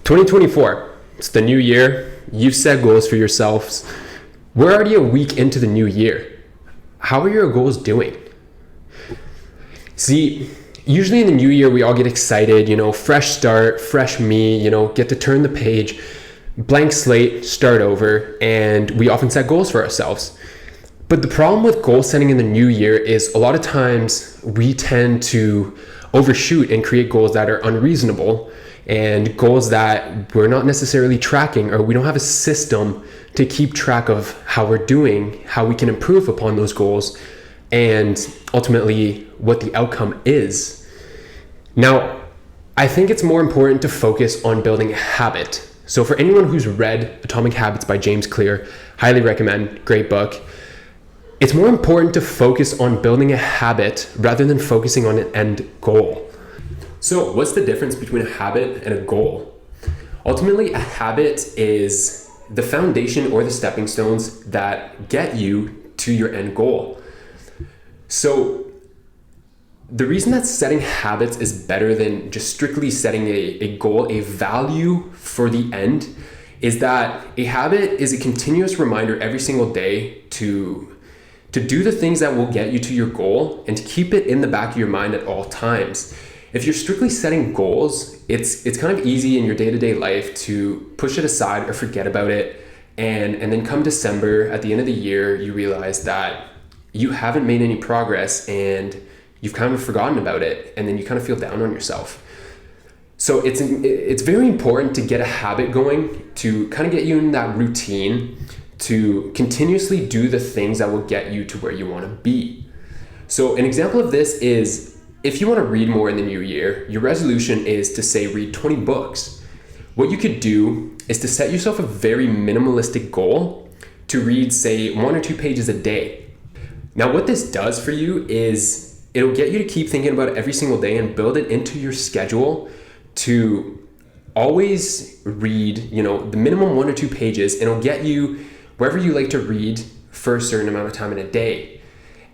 2024, it's the new year. You've set goals for yourselves. We're already a week into the new year. How are your goals doing? See, usually in the new year, we all get excited, fresh start, fresh me, get to turn the page, blank slate, start over, and we often set goals for ourselves. But the problem with goal setting in the new year is a lot of times we tend to overshoot and create goals that are unreasonable and goals that we're not necessarily tracking, or we don't have a system to keep track of how we're doing, how we can improve upon those goals, and ultimately what the outcome is. Now, I think it's more important to focus on building a habit. So for anyone who's read Atomic Habits by James Clear, highly recommend, great book. It's more important to focus on building a habit rather than focusing on an end goal. So what's the difference between a habit and a goal? Ultimately, a habit is the foundation or the stepping stones that get you to your end goal. So the reason that setting habits is better than just strictly setting a goal, a value for the end, is that a habit is a continuous reminder every single day to do the things that will get you to your goal and to keep it in the back of your mind at all times. If you're strictly setting goals, it's kind of easy in your day-to-day life to push it aside or forget about it. And then come December, at the end of the year, you realize that you haven't made any progress and you've kind of forgotten about it. And then you kind of feel down on yourself. So it's very important to get a habit going, to kind of get you in that routine, to continuously do the things that will get you to where you want to be. So an example of this is, if you want to read more in the new year, your resolution is to say read 20 books. What you could do is to set yourself a very minimalistic goal to read, say, 1 or 2 pages a day. Now, what this does for you is it'll get you to keep thinking about it every single day and build it into your schedule to always read, the minimum 1 or 2 pages, and it'll get you wherever you like to read for a certain amount of time in a day.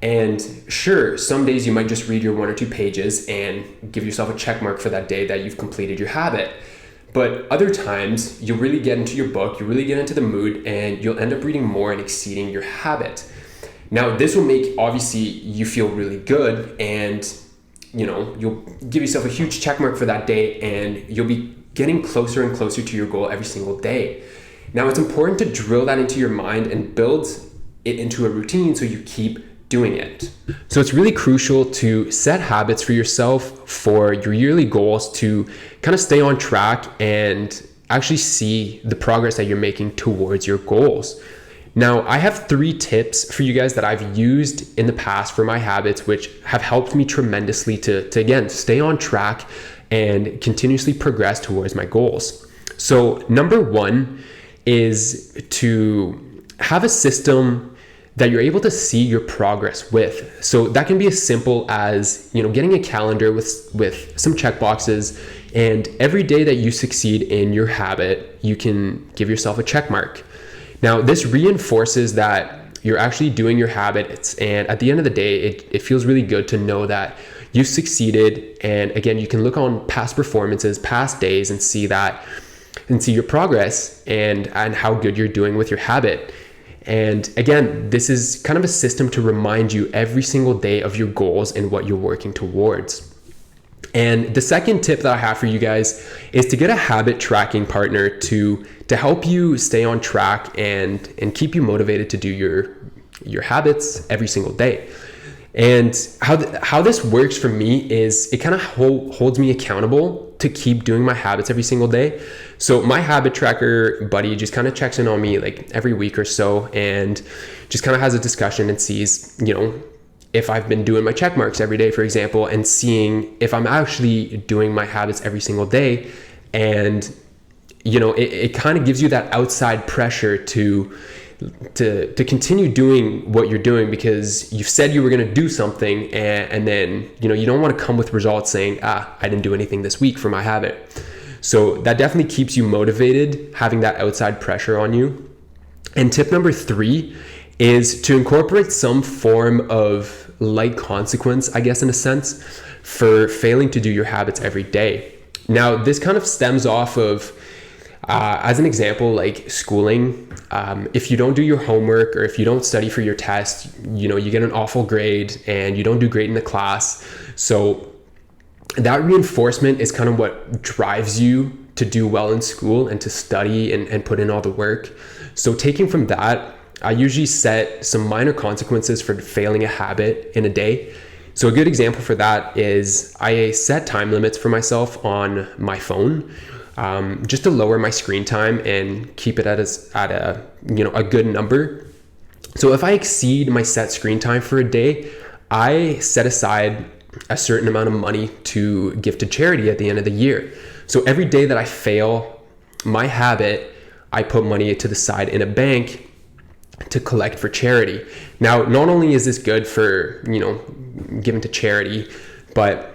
And sure, some days you might just read your 1 or 2 pages and give yourself a check mark for that day that you've completed your habit. But other times you'll really get into your book, you'll really get into the mood, and you'll end up reading more and exceeding your habit. Now, this will make, obviously, you feel really good, and you'll give yourself a huge check mark for that day, and you'll be getting closer and closer to your goal every single day. Now, it's important to drill that into your mind and build it into a routine so you keep doing it. So it's really crucial to set habits for yourself for your yearly goals to kind of stay on track and actually see the progress that you're making towards your goals. Now, I have 3 tips for you guys that I've used in the past for my habits, which have helped me tremendously to again, stay on track and continuously progress towards my goals. So number 1 is to have a system that you're able to see your progress with. So that can be as simple as, getting a calendar with some check boxes, and every day that you succeed in your habit, you can give yourself a check mark. Now, this reinforces that you're actually doing your habits, and at the end of the day, it feels really good to know that you succeeded. And again, you can look on past performances, past days, and see your progress and how good you're doing with your habit. And again, this is kind of a system to remind you every single day of your goals and what you're working towards. And the second tip that I have for you guys is to get a habit tracking partner to help you stay on track and keep you motivated to do your habits every single day. And how this works for me is it kind of holds me accountable to keep doing my habits every single day. So my habit tracker buddy just kind of checks in on me like every week or so and just kind of has a discussion and sees, if I've been doing my check marks every day, for example, and seeing if I'm actually doing my habits every single day. And, it kind of gives you that outside pressure to continue doing what you're doing, because you've said you were going to do something, and then you don't want to come with results saying I didn't do anything this week for my habit. So that definitely keeps you motivated, having that outside pressure on you. And tip number 3 is to incorporate some form of light consequence, I guess, in a sense. for failing to do your habits every day. Now, this kind of stems off of, as an example, like schooling. If you don't do your homework or if you don't study for your test, you get an awful grade and you don't do great in the class. So that reinforcement is kind of what drives you to do well in school and to study and put in all the work. So taking from that, I usually set some minor consequences for failing a habit in a day. So a good example for that is I set time limits for myself on my phone, just to lower my screen time and keep it at a good number. So if I exceed my set screen time for a day, I set aside a certain amount of money to give to charity at the end of the year. So every day that I fail my habit, I put money to the side in a bank to collect for charity. Now, not only is this good for, giving to charity, but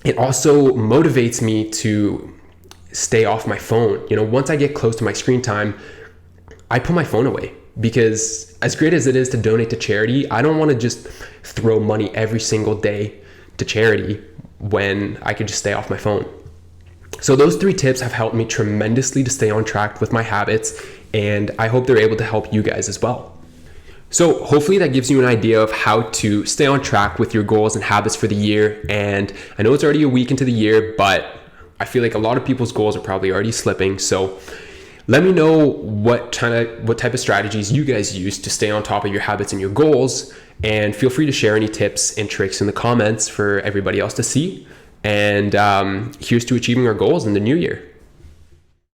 it also motivates me to stay off my phone. Once I get close to my screen time, I put my phone away, because as great as it is to donate to charity, I don't want to just throw money every single day to charity when I could just stay off my phone. So those 3 tips have helped me tremendously to stay on track with my habits, and I hope they're able to help you guys as well. So hopefully that gives you an idea of how to stay on track with your goals and habits for the year. And I know it's already a week into the year, but I feel like a lot of people's goals are probably already slipping. So let me know what type of strategies you guys use to stay on top of your habits and your goals. And feel free to share any tips and tricks in the comments for everybody else to see. And here's to achieving our goals in the new year.